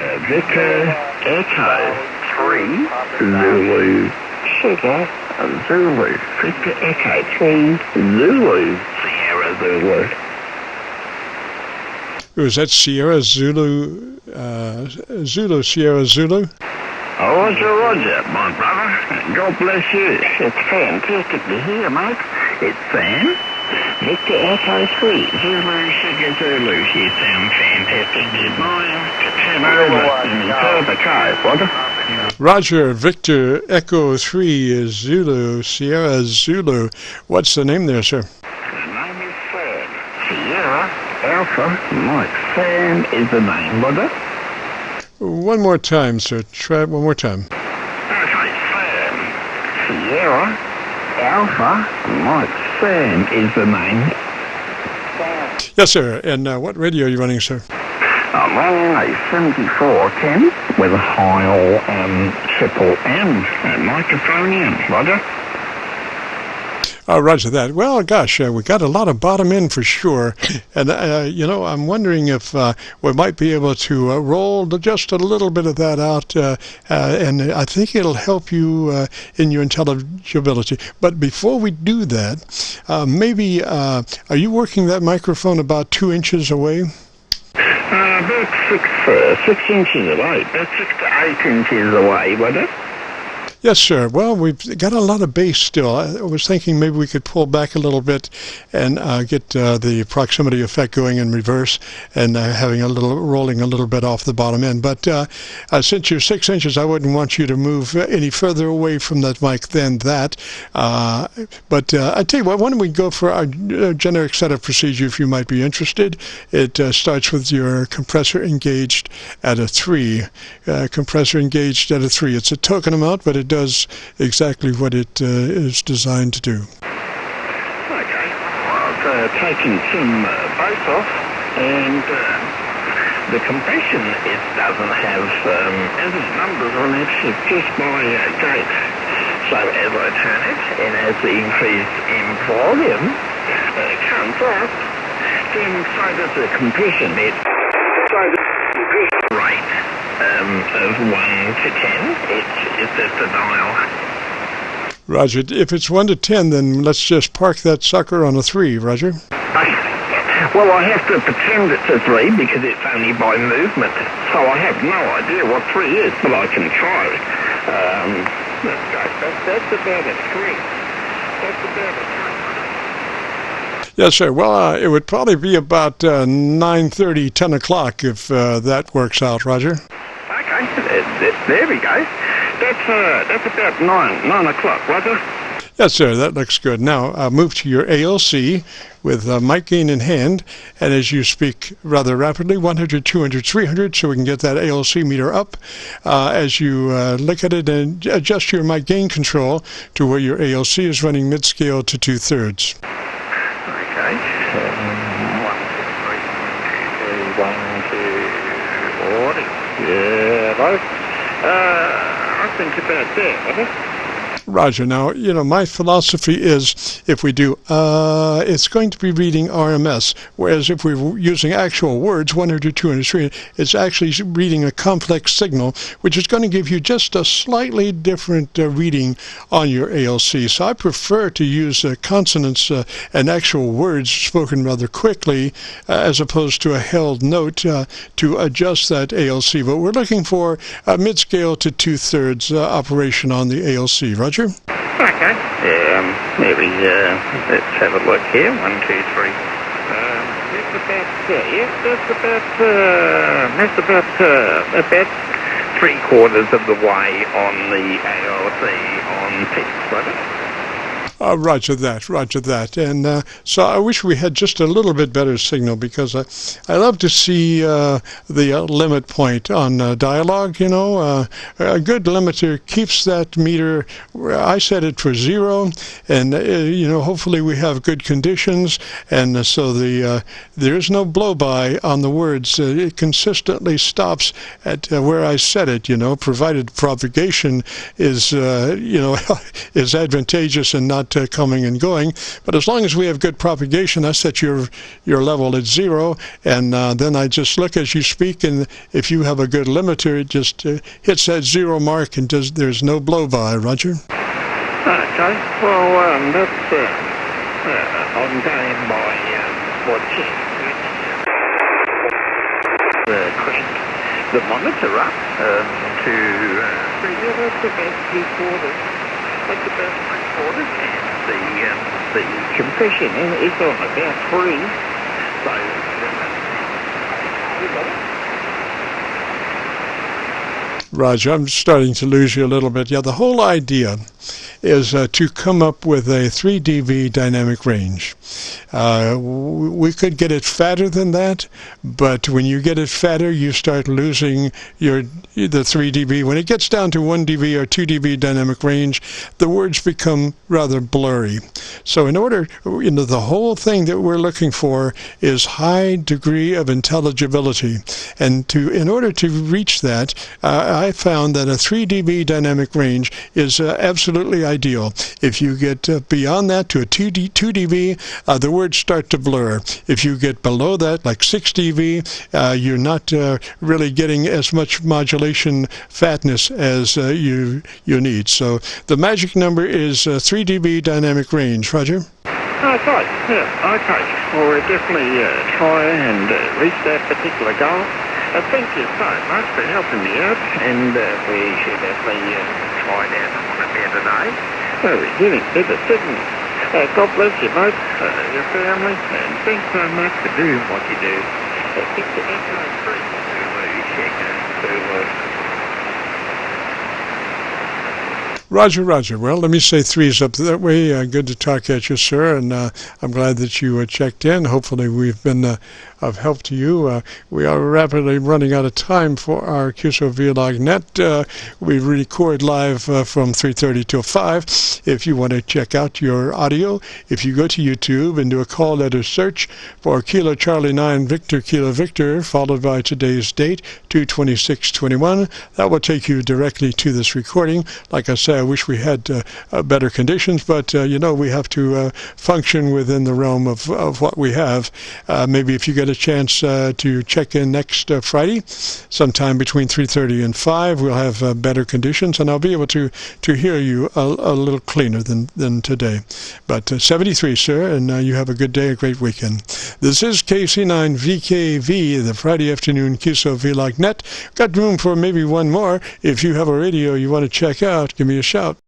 Victor Echo 3 Zulu Sugar Zulu. Victor Echo 3 Zulu Sierra Zulu. Was that Sierra Zulu, Zulu Sierra Zulu? Roger, Roger, my brother. God bless you. It's fantastic to hear, mate. It's Sam. Victor Echo 3 Zulu Sugar Zulu. You sound fantastic. Goodbye. Come over and enjoy the cove, Roger. Roger, Victor Echo 3 is Zulu Sierra Zulu. What's the name there, sir? The name is Sam. Sierra Alpha Mike. Sam is the name, Roger. One more time, sir. Try it one more time. Okay, Sam. Sierra Alpha Mike. Sam is the name. Yes, sir. And what radio are you running, sir? I'm running a 7410 with a Heil triple M microphone in, Roger. Roger that. Well, gosh, we got a lot of bottom end for sure. And, I'm wondering if we might be able to roll just a little bit of that out. And I think it'll help you in your intelligibility. But before we do that, maybe, are you working that microphone about 2 inches away? About 6 inches away. About 6 to 8 inches away, wasn't it? Yes, sir. Well, we've got a lot of bass still. I was thinking maybe we could pull back a little bit and get the proximity effect going in reverse and having a little rolling a little bit off the bottom end. But since you're 6 inches, I wouldn't want you to move any further away from that mic than that. But I tell you what, why don't we go for our generic setup procedure if you might be interested. It starts with your compressor engaged at a 3. Compressor engaged at a 3. It's a token amount, but it does exactly what it is designed to do. Okay. Well, I've taken some bass off, and the compression, it doesn't have any numbers on it. It's just by gate. So as I turn it, and as the increase in volume comes up, then so does the compression. So the compression rate of 1 to 10, it's just a dial. Roger. If it's 1 to 10, then let's just park that sucker on a 3, Roger. Well, I have to pretend it's a 3 because it's only by movement. So I have no idea what 3 is, but I can try it. That's about a 3. That's about a 3. Yes, sir. Well, it would probably be about 9:30, 10 o'clock if that works out, Roger. Okay, there we go. That's about 9 o'clock, Roger. Yes, sir. That looks good. Now, move to your ALC with mic gain in hand, and as you speak rather rapidly, 100, 200, 300, so we can get that ALC meter up. As you look at it and adjust your mic gain control to where your ALC is running mid-scale to 2/3. Okay. 1, 2, 3, 1, 2, 3, 4. Yeah, I think about that, wasn't it? Roger. Now, my philosophy is if we do, it's going to be reading RMS, whereas if we're using actual words, 100, 200, 300, it's actually reading a complex signal, which is going to give you just a slightly different reading on your ALC. So I prefer to use consonants and actual words spoken rather quickly as opposed to a held note to adjust that ALC. But we're looking for a mid-scale to 2/3 operation on the ALC. Roger? Okay. Maybe let's have a look here. 1, 2, 3. That's about 3/4 of the way on the ALC on pitch, wasn't it? Roger that. And so I wish we had just a little bit better signal because I love to see the limit point on dialogue, A good limiter keeps that meter, I set it for 0, and, hopefully we have good conditions, and so there's no blow-by on the words. It consistently stops at where I set it, provided propagation is, is advantageous and not coming and going. But as long as we have good propagation, I set your level at 0, and then I just look as you speak, and if you have a good limiter, it just hits that 0 mark, and there's no blow-by. Roger? Okay, well, that's I'm going by watching crank the monitor up to that's the best recorded. That's the best recorded, and the compression is on about 3. So Roger, I'm starting to lose you a little bit. Yeah, the whole idea is to come up with a 3 dB dynamic range. We could get it fatter than that, but when you get it fatter, you start losing the 3 dB. When it gets down to 1 dB or 2 dB dynamic range, the words become rather blurry. So in order, the whole thing that we're looking for is high degree of intelligibility. And in order to reach that, I found that a 3 dB dynamic range is absolutely ideal. If you get beyond that to a 2 dB, the words start to blur. If you get below that, like 6 dB, you're not really getting as much modulation fatness as you need. So the magic number is 3 dB dynamic range. Roger? Okay, yeah, okay. Well, we'll definitely try and reach that particular goal. Thank you so much for helping me out, and we should definitely try that on a better day. We're getting better signals. God bless you both, your family, and thanks so much for doing what you do. Keep the excellent free to Roger, Roger. Well, let me say 3's up that way. Good to talk at you, sir, and I'm glad that you checked in. Hopefully we've been of help to you. We are rapidly running out of time for our Qso-Vlog net. We record live from 3:30 till 5. If you want to check out your audio, if you go to YouTube and do a call letter search for Kilo Charlie 9 Victor Kilo Victor, followed by today's date, 2/26/21, that will take you directly to this recording. Like I said, I wish we had better conditions, but we have to function within the realm of what we have. Maybe if you get a chance to check in next Friday, sometime between 3:30 and 5, we'll have better conditions, and I'll be able to hear you a little cleaner than today. But 73, sir, and you have a good day, a great weekend. This is KC9VKV, the Friday afternoon Qso-Vlog net. Got room for maybe one more. If you have a radio you want to check out, give me a shout.